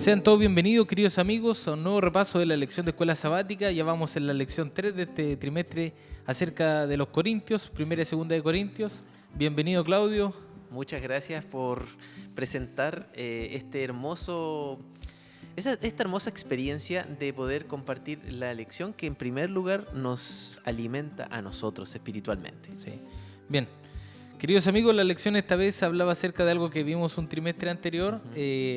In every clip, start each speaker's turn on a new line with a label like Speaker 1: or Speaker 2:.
Speaker 1: Sean todos bienvenidos, queridos amigos, a un nuevo repaso de la lección de escuela sabática. Ya vamos en la lección 3 de este trimestre acerca de los Corintios, primera y segunda de Corintios. Bienvenido, Claudio.
Speaker 2: Muchas gracias por presentar esta hermosa experiencia de poder compartir la lección que en primer lugar nos alimenta a nosotros espiritualmente.
Speaker 1: Sí. Bien. Queridos amigos, la lección esta vez hablaba acerca de algo que vimos un trimestre anterior,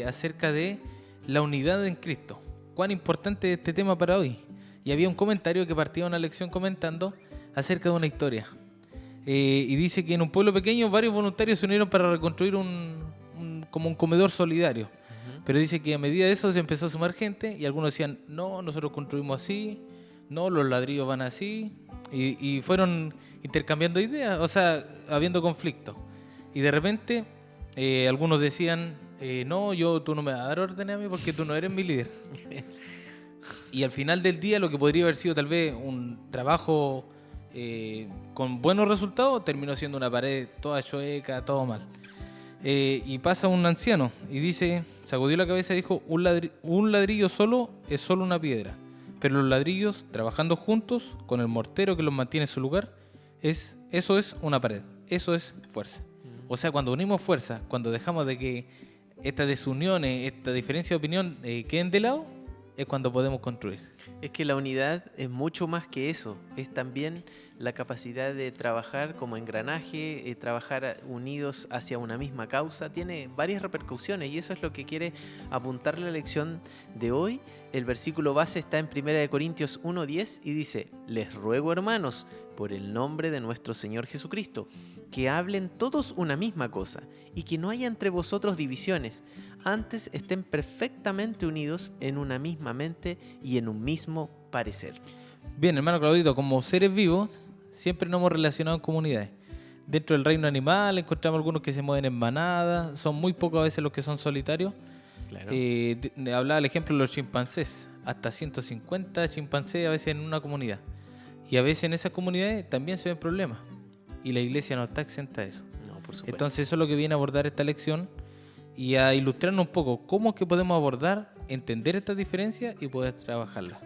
Speaker 1: acerca de la unidad en Cristo. ¿Cuán importante es este tema para hoy? Y había un comentario que partía una lección comentando acerca de una historia. Y dice que en un pueblo pequeño varios voluntarios se unieron para reconstruir como un comedor solidario. Pero dice que a medida de eso se empezó a sumar gente y algunos decían, no, nosotros construimos así, no, los ladrillos van así. Y fueron intercambiando ideas, o sea, habiendo conflictos. Y de repente algunos decían, no, tú no me vas a dar órdenes a mí porque tú no eres mi líder. Y al final del día lo que podría haber sido tal vez un trabajo con buenos resultados terminó siendo una pared toda chueca, todo mal. Y pasa un anciano y dice, sacudió la cabeza y dijo, un ladrillo solo es solo una piedra, pero los ladrillos trabajando juntos con el mortero que los mantiene en su lugar, eso es una pared, eso es fuerza. O sea, cuando unimos fuerza, cuando dejamos de que estas desuniones, esta diferencia de opinión queden de lado, es cuando podemos construir.
Speaker 2: Es que la unidad es mucho más que eso, es también la capacidad de trabajar como engranaje, trabajar unidos hacia una misma causa, tiene varias repercusiones y eso es lo que quiere apuntar la lección de hoy. El versículo base está en 1 Corintios 1:10 y dice, les ruego hermanos, por el nombre de nuestro Señor Jesucristo, que hablen todos una misma cosa y que no haya entre vosotros divisiones, antes estén perfectamente unidos en una misma mente y en un mismo parecer.
Speaker 1: Bien, hermano Claudito, como seres vivos, siempre nos hemos relacionado en comunidades. Dentro del reino animal encontramos algunos que se mueven en manada, son muy pocos a veces los que son solitarios.
Speaker 2: Claro.
Speaker 1: Hablaba el ejemplo de los chimpancés, hasta 150 chimpancés a veces en una comunidad. Y a veces en esas comunidades también se ven problemas. Y la iglesia no está exenta de eso.
Speaker 2: No, por supuesto.
Speaker 1: Entonces eso es lo que viene a abordar esta lección y a ilustrarnos un poco cómo es que podemos abordar, entender estas diferencias y poder trabajarlas.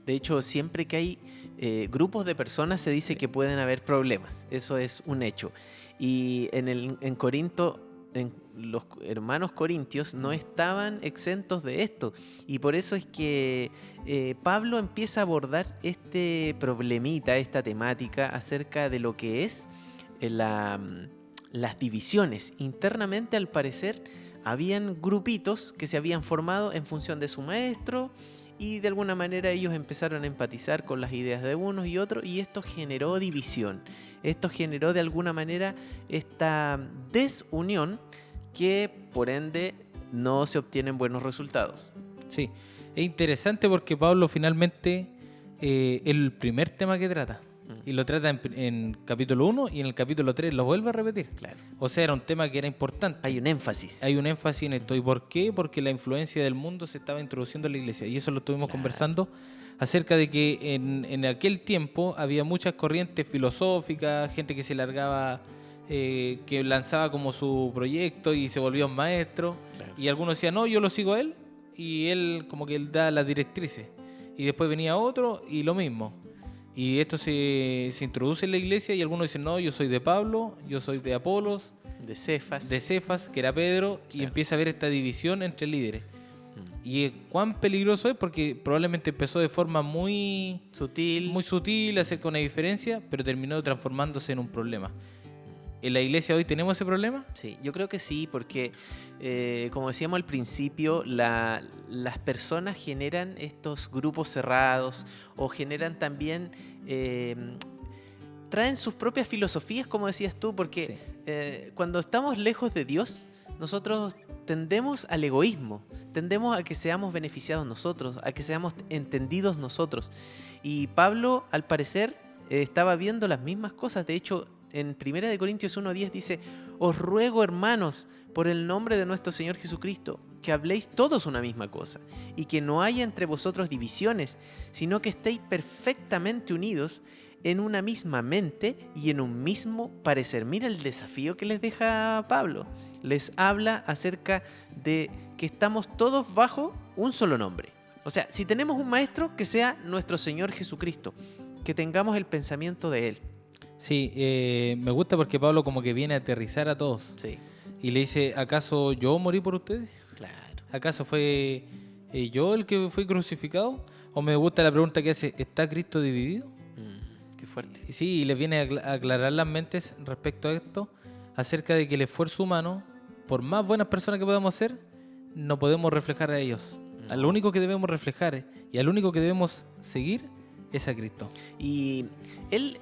Speaker 2: De hecho, siempre que hay grupos de personas se dice que pueden haber problemas. Eso es un hecho. Y en Corinto, los hermanos corintios no estaban exentos de esto. Y por eso es que Pablo empieza a abordar este problemita, esta temática acerca de lo que es las divisiones. Internamente, al parecer, habían grupitos que se habían formado en función de su maestro y de alguna manera ellos empezaron a empatizar con las ideas de unos y otros y esto generó división. Esto generó de alguna manera esta desunión que por ende no se obtienen buenos resultados.
Speaker 1: Sí, es interesante porque Pablo finalmente el primer tema que trata y lo trata en capítulo 1 y en el capítulo 3 lo vuelve a repetir.
Speaker 2: Claro.
Speaker 1: O sea, era un tema que era importante.
Speaker 2: Hay un énfasis.
Speaker 1: Hay un énfasis en esto. ¿Y por qué? Porque la influencia del mundo se estaba introduciendo en la iglesia. Y eso lo estuvimos conversando acerca de que en aquel tiempo había muchas corrientes filosóficas, gente que se largaba, que lanzaba como su proyecto y se volvía un maestro. Claro. Y algunos decían, no, yo lo sigo a él. Y él como que él da las directrices. Y después venía otro y lo mismo. Y esto se introduce en la iglesia y algunos dicen, no, yo soy de Pablo, yo soy de Apolos,
Speaker 2: de Cefas, que era Pedro, claro. Y empieza a haber esta división entre líderes. Y cuán peligroso es porque probablemente empezó de forma muy sutil, acerca de una diferencia, pero terminó transformándose en un problema. ¿En la iglesia hoy tenemos ese problema? Sí, yo creo que sí, porque como decíamos al principio, las personas generan estos grupos cerrados o generan también, traen sus propias filosofías, como decías tú, porque cuando estamos lejos de Dios, nosotros tendemos al egoísmo, tendemos a que seamos beneficiados nosotros, a que seamos entendidos nosotros. Y Pablo, al parecer, estaba viendo las mismas cosas. De hecho, en 1 Corintios 1:10 dice, os ruego hermanos, por el nombre de nuestro Señor Jesucristo, que habléis todos una misma cosa, y que no haya entre vosotros divisiones, sino que estéis perfectamente unidos en una misma mente y en un mismo parecer. Mira el desafío que les deja Pablo. Les habla acerca de que estamos todos bajo un solo nombre. O sea, si tenemos un maestro, que sea nuestro Señor Jesucristo, que tengamos el pensamiento de Él.
Speaker 1: Sí, me gusta porque Pablo como que viene a aterrizar a todos.
Speaker 2: Sí,
Speaker 1: Y le dice, ¿acaso yo morí por ustedes?
Speaker 2: claro.
Speaker 1: ¿Acaso fue yo el que fui crucificado? O me gusta la pregunta que hace, ¿está Cristo dividido?
Speaker 2: Qué fuerte.
Speaker 1: Y sí, y les viene a aclarar las mentes respecto a esto, acerca de que el esfuerzo humano, por más buenas personas que podamos ser, no podemos reflejar a ellos.
Speaker 2: No.
Speaker 1: Al único que debemos reflejar y al único que debemos seguir es a Cristo.
Speaker 2: Y él,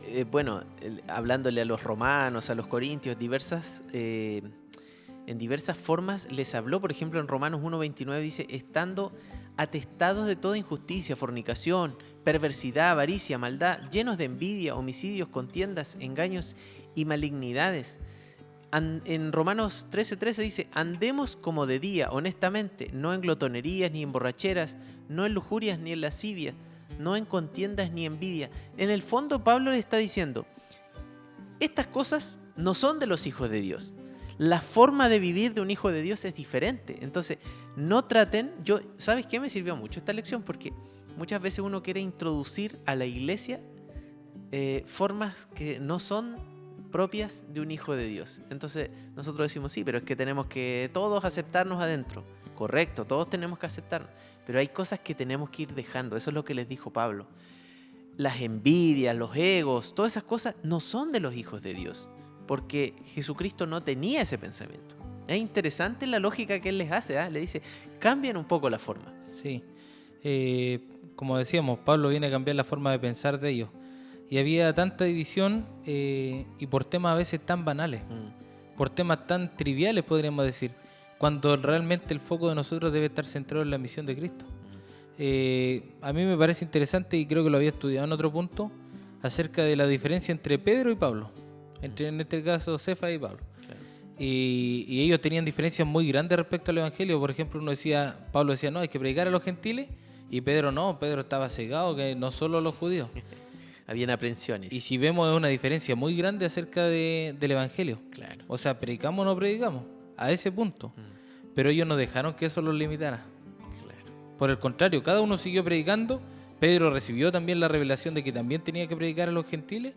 Speaker 2: hablándole a los romanos, a los corintios, en diversas formas les habló. Por ejemplo, en Romanos 1:29 dice, estando atestados de toda injusticia, fornicación, perversidad, avaricia, maldad, llenos de envidia, homicidios, contiendas, engaños y malignidades. En Romanos 13:13 dice, andemos como de día, honestamente, no en glotonerías ni en borracheras, no en lujurias ni en lascivias, no en contiendas ni envidia. En el fondo Pablo le está diciendo, estas cosas no son de los hijos de Dios. La forma de vivir de un hijo de Dios es diferente. Entonces, no traten... ¿Sabes qué? Me sirvió mucho esta lección porque muchas veces uno quiere introducir a la iglesia formas que no son propias de un hijo de Dios. Entonces, nosotros decimos, sí, pero es que tenemos que todos aceptarnos adentro. Correcto, todos tenemos que aceptarnos. Pero hay cosas que tenemos que ir dejando. Eso es lo que les dijo Pablo. Las envidias, los egos, todas esas cosas no son de los hijos de Dios. Porque Jesucristo no tenía ese pensamiento. Es interesante la lógica que Él les hace, ¿eh? Le dice, cambien un poco la forma.
Speaker 1: Sí, como decíamos, Pablo viene a cambiar la forma de pensar de ellos. Y había tanta división y por temas a veces tan banales, por temas tan triviales podríamos decir, cuando realmente el foco de nosotros debe estar centrado en la misión de Cristo. A mí me parece interesante y creo que lo había estudiado en otro punto, acerca de la diferencia entre Pedro y Pablo. En este caso Cefa y Pablo.
Speaker 2: Claro.
Speaker 1: Y ellos tenían diferencias muy grandes respecto al evangelio. Por ejemplo, Pablo decía, no, hay que predicar a los gentiles, y Pedro no, Pedro estaba cegado, que no solo a los judíos.
Speaker 2: Habían aprensiones.
Speaker 1: Y si vemos, es una diferencia muy grande acerca del evangelio.
Speaker 2: Claro.
Speaker 1: O sea, predicamos o no predicamos, a ese punto. Pero ellos no dejaron que eso los limitara.
Speaker 2: Claro.
Speaker 1: Por el contrario, cada uno siguió predicando. Pedro recibió también la revelación de que también tenía que predicar a los gentiles,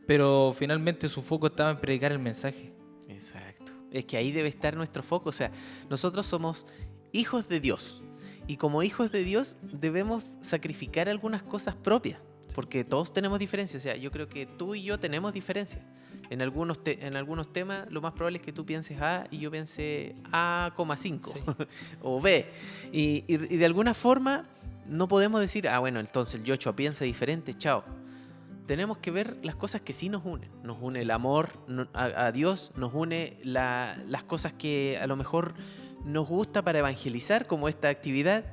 Speaker 1: pero finalmente su foco estaba en predicar el mensaje.
Speaker 2: Exacto. Es que ahí debe estar nuestro foco. O sea, nosotros somos hijos de Dios. Y como hijos de Dios debemos sacrificar algunas cosas propias. Porque todos tenemos diferencias. O sea, yo creo que tú y yo tenemos diferencias. En algunos temas lo más probable es que tú pienses A y yo piense A,5
Speaker 1: Sí.
Speaker 2: o B. Y de alguna forma no podemos decir, bueno, entonces el Yochoa piensa diferente, chao. Tenemos que ver las cosas que sí nos unen. Nos une el amor a Dios, nos une las cosas que a lo mejor nos gusta para evangelizar, como esta actividad.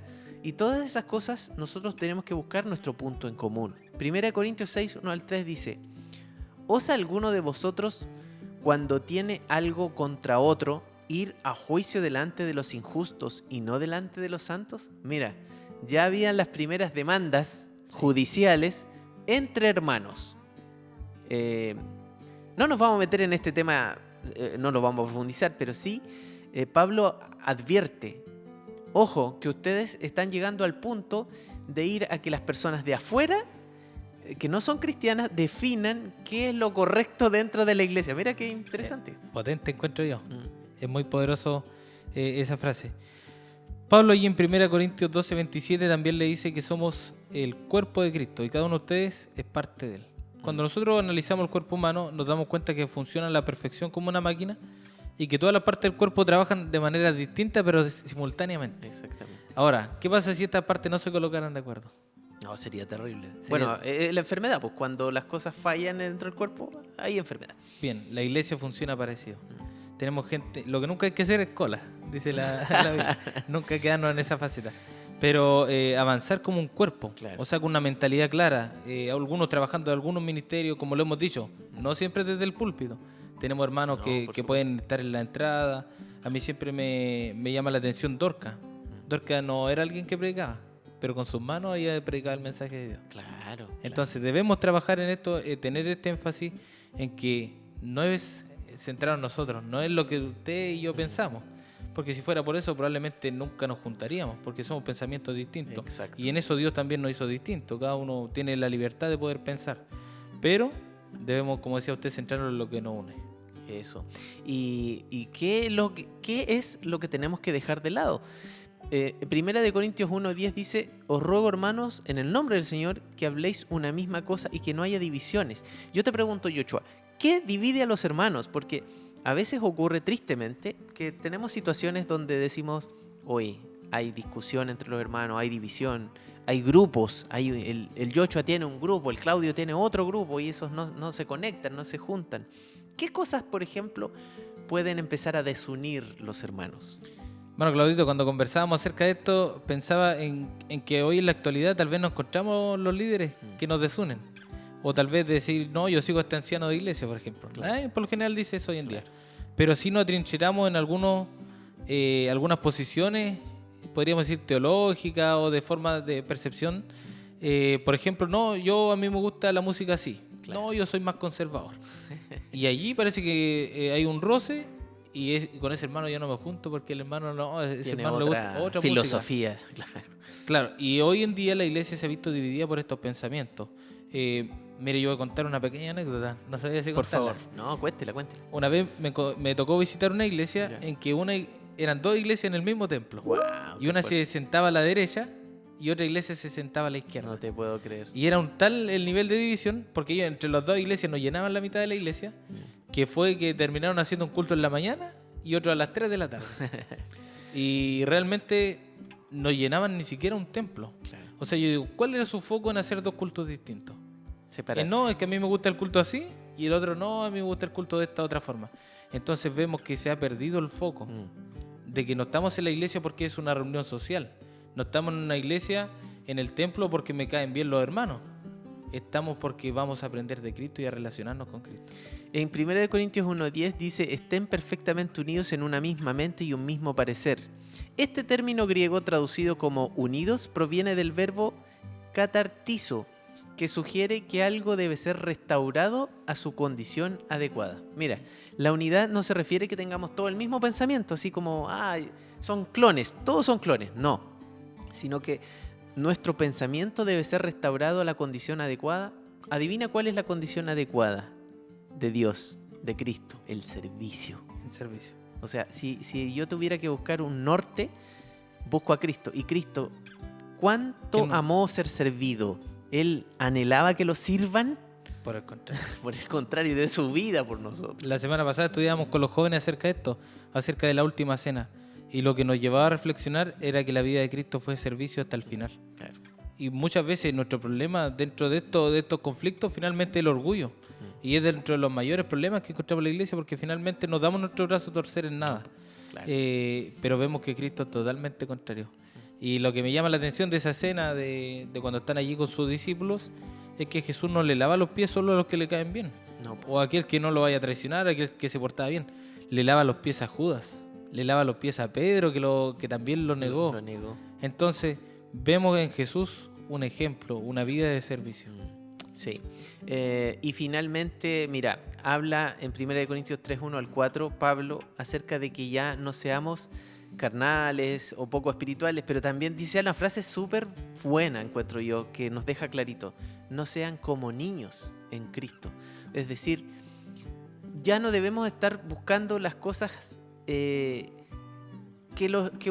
Speaker 2: Y todas esas cosas nosotros tenemos que buscar nuestro punto en común. 1 Corintios 6, 1-3 dice, ¿osa alguno de vosotros, cuando tiene algo contra otro, ir a juicio delante de los injustos y no delante de los santos? Mira, ya habían las primeras demandas judiciales entre hermanos. No nos vamos a meter en este tema, no lo vamos a profundizar, pero sí, Pablo advierte, ojo, que ustedes están llegando al punto de ir a que las personas de afuera, que no son cristianas, definan qué es lo correcto dentro de la iglesia. Mira qué interesante.
Speaker 1: Potente encuentro yo. Es muy poderoso esa frase. Pablo allí en 1 Corintios 12:27 también le dice que somos el cuerpo de Cristo y cada uno de ustedes es parte de él. Cuando nosotros analizamos el cuerpo humano nos damos cuenta que funciona a la perfección como una máquina y que todas las partes del cuerpo trabajan de manera distinta pero simultáneamente.
Speaker 2: Exactamente.
Speaker 1: Ahora, ¿qué pasa si estas partes no se colocaran de acuerdo?
Speaker 2: No, sería terrible. Bueno, la enfermedad, pues cuando las cosas fallan dentro del cuerpo, hay enfermedad.
Speaker 1: Bien, la iglesia funciona parecido. Tenemos gente, lo que nunca hay que hacer es cola, dice la Biblia. Nunca quedarnos en esa faceta. Pero avanzar como un cuerpo,
Speaker 2: Claro.
Speaker 1: o sea, con una mentalidad clara. Algunos trabajando en algunos ministerios, como lo hemos dicho, no siempre desde el púlpito. Tenemos hermanos que pueden estar en la entrada. A mí siempre me llama la atención Dorca. Dorca no era alguien que predicaba, pero con sus manos había predicado el mensaje de Dios.
Speaker 2: Claro.
Speaker 1: Entonces debemos trabajar en esto, tener este énfasis en que no es centrado en nosotros, no es lo que usted y yo pensamos. Porque si fuera por eso probablemente nunca nos juntaríamos, porque somos pensamientos distintos.
Speaker 2: Exacto.
Speaker 1: Y en eso Dios también nos hizo distintos, cada uno tiene la libertad de poder pensar. Pero debemos, como decía usted, centrarnos en lo que nos une.
Speaker 2: Eso. ¿Y qué es lo que tenemos que dejar de lado? Primera de Corintios 1:10 dice: os ruego, hermanos, en el nombre del Señor, que habléis una misma cosa y que no haya divisiones. Yo te pregunto, Yoshua, ¿qué divide a los hermanos? Porque a veces ocurre tristemente que tenemos situaciones donde decimos, oye, hay discusión entre los hermanos, hay división, hay grupos, el Yoshua tiene un grupo, el Claudio tiene otro grupo y esos no se conectan, no se juntan. ¿Qué cosas, por ejemplo, pueden empezar a desunir los hermanos?
Speaker 1: Bueno, Claudito, cuando conversábamos acerca de esto, pensaba en que hoy en la actualidad tal vez nos encontramos los líderes que nos desunen. O tal vez decir, no, yo sigo a este anciano de iglesia, por ejemplo.
Speaker 2: Claro.
Speaker 1: Por lo general dice eso hoy en día.
Speaker 2: Claro.
Speaker 1: Pero si nos atrincheramos en algunas posiciones, podríamos decir teológicas o de forma de percepción. Por ejemplo, no, a mí me gusta la música así.
Speaker 2: Claro.
Speaker 1: No, yo soy más conservador. Y allí parece que hay un roce y con ese hermano yo no me junto porque el hermano no, ese
Speaker 2: Tiene
Speaker 1: hermano le gusta otra
Speaker 2: filosofía.
Speaker 1: música. Claro, y hoy en día la iglesia se ha visto dividida por estos pensamientos. Mire, yo voy a contar una pequeña anécdota, no sabía si
Speaker 2: Por
Speaker 1: contarla.
Speaker 2: favor, no, cuéntela.
Speaker 1: Una vez me tocó visitar una iglesia
Speaker 2: Ya.
Speaker 1: en que eran dos iglesias en el mismo templo.
Speaker 2: Wow,
Speaker 1: Y una se sentaba a la derecha y otra iglesia se sentaba a la izquierda.
Speaker 2: No te puedo creer.
Speaker 1: Y era un tal el nivel de división, porque ellos entre las dos iglesias nos llenaban la mitad de la iglesia, que fue que terminaron haciendo un culto en la mañana y otro a las 3 de la tarde. Y realmente no llenaban ni siquiera un templo.
Speaker 2: Claro.
Speaker 1: O sea, yo digo, ¿cuál era su foco en hacer dos cultos distintos?
Speaker 2: Separarse.
Speaker 1: No, es que a mí me gusta el culto así y el otro no, a mí me gusta el culto de esta otra forma. Entonces vemos que se ha perdido el foco de que no estamos en la iglesia porque es una reunión social. No estamos en una iglesia, en el templo, porque me caen bien los hermanos. Estamos porque vamos a aprender de Cristo y a relacionarnos con Cristo.
Speaker 2: En 1 Corintios 1:10 dice: estén perfectamente unidos en una misma mente y un mismo parecer. Este término griego traducido como unidos proviene del verbo katartizo, que sugiere que algo debe ser restaurado a su condición adecuada. Mira, la unidad no se refiere a que tengamos todo el mismo pensamiento, así como, son clones, todos son clones. No, sino que nuestro pensamiento debe ser restaurado a la condición adecuada. Adivina cuál es la condición adecuada de Dios, de Cristo: el servicio.
Speaker 1: En servicio.
Speaker 2: O sea, si yo tuviera que buscar un norte, busco a Cristo. Y Cristo, ¿cuánto amó ser servido? Él anhelaba que lo sirvan.
Speaker 1: Por el contrario.
Speaker 2: Por el contrario, de su vida por nosotros.
Speaker 1: La semana pasada estudiábamos con los jóvenes acerca de esto, acerca de la última cena. Y lo que nos llevaba a reflexionar era que la vida de Cristo fue servicio hasta el final.
Speaker 2: Claro.
Speaker 1: Y muchas veces nuestro problema dentro de estos conflictos finalmente es el orgullo. Y es dentro de los mayores problemas que encontramos en la iglesia, porque finalmente nos damos nuestro brazo a torcer en nada.
Speaker 2: Claro.
Speaker 1: Pero vemos que Cristo es totalmente contrario. Y lo que me llama la atención de esa cena de cuando están allí con sus discípulos es que Jesús no le lava los pies solo a los que le caen bien.
Speaker 2: No.
Speaker 1: O a aquel que no lo vaya a traicionar, a aquel que se portaba bien. Le lava los pies a Judas, le lava los pies a Pedro, que también lo negó.
Speaker 2: Lo negó.
Speaker 1: Entonces vemos en Jesús un ejemplo, una vida de servicio.
Speaker 2: Sí. Y finalmente, mira, habla en 1 Corintios 3:1 al 4, Pablo, acerca de que ya no seamos carnales o poco espirituales, pero también dice una frase súper buena, encuentro yo, que nos deja clarito: no sean como niños en Cristo. Es decir, ya no debemos estar buscando las cosas que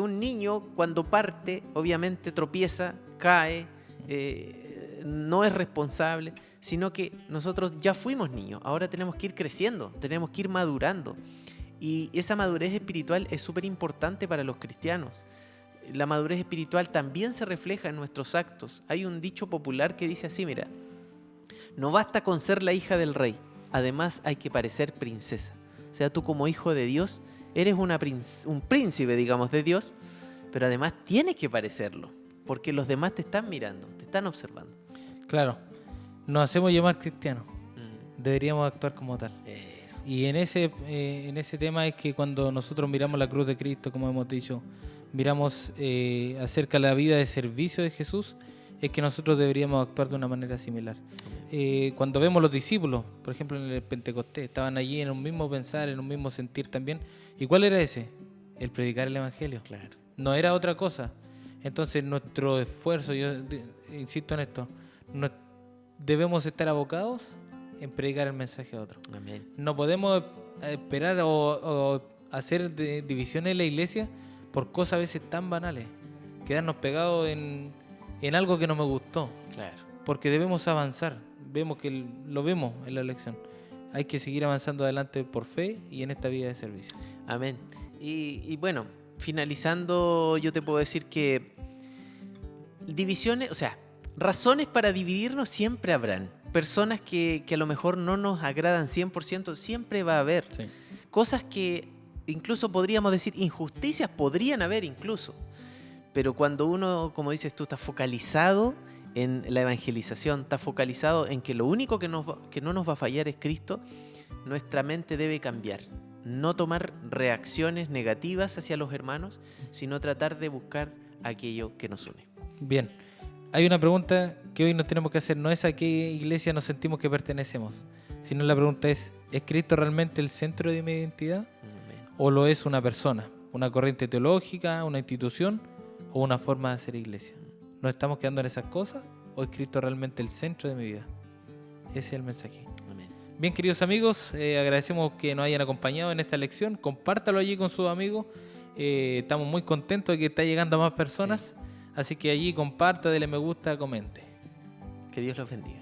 Speaker 2: un niño cuando parte, obviamente tropieza, cae, no es responsable, sino que nosotros ya fuimos niños, ahora tenemos que ir creciendo, tenemos que ir madurando. Y esa madurez espiritual es súper importante para los cristianos. La madurez espiritual también se refleja en nuestros actos. Hay un dicho popular que dice así, mira: no basta con ser la hija del rey, además hay que parecer princesa. O sea, tú como hijo de Dios eres un príncipe, digamos, de Dios, pero además tienes que parecerlo, porque los demás te están mirando, te están observando.
Speaker 1: Claro, nos hacemos llamar cristianos, deberíamos actuar como tal.
Speaker 2: Eso.
Speaker 1: Y en ese tema es que cuando nosotros miramos la cruz de Cristo, como hemos dicho miramos acerca de la vida de servicio de Jesús, es que nosotros deberíamos actuar de una manera similar. Cuando vemos los discípulos, por ejemplo en el Pentecostés, estaban allí en un mismo pensar, en un mismo sentir también. ¿Y cuál era ese? El predicar el Evangelio.
Speaker 2: Claro.
Speaker 1: No era otra cosa. Entonces nuestro esfuerzo, yo insisto en esto, debemos estar abocados en predicar el mensaje a otros.
Speaker 2: Amén.
Speaker 1: No podemos esperar o hacer divisiones en la iglesia por cosas a veces tan banales. Quedarnos pegados en algo que no me gustó.
Speaker 2: Claro.
Speaker 1: Porque debemos avanzar. Vemos que lo vemos en la lección. Hay que seguir avanzando adelante por fe y en esta vida de servicio.
Speaker 2: Amén. Y bueno, finalizando, yo te puedo decir que divisiones, o sea, razones para dividirnos siempre habrán. Personas que a lo mejor no nos agradan 100%, siempre va a haber.
Speaker 1: Sí.
Speaker 2: Cosas que incluso podríamos decir, injusticias podrían haber incluso. Pero cuando uno, como dices tú, está focalizado en la evangelización, está focalizado en que lo único que no nos va a fallar es Cristo, nuestra mente debe cambiar. No tomar reacciones negativas hacia los hermanos, sino tratar de buscar aquello que nos une.
Speaker 1: Bien. Hay una pregunta que hoy nos tenemos que hacer. No es a qué iglesia nos sentimos que pertenecemos, sino la pregunta es Cristo realmente el centro de mi identidad?
Speaker 2: Amén.
Speaker 1: ¿O lo es una persona, una corriente teológica, una institución o una forma de hacer iglesia? ¿Nos estamos quedando en esas cosas o es Cristo realmente el centro de mi vida? Ese es el mensaje.
Speaker 2: Amén.
Speaker 1: Bien, queridos amigos, agradecemos que nos hayan acompañado en esta lección. Compártalo allí con sus amigos. Estamos muy contentos de que está llegando a más personas. Sí. Así que allí comparta, dele me gusta, comente.
Speaker 2: Que Dios los bendiga.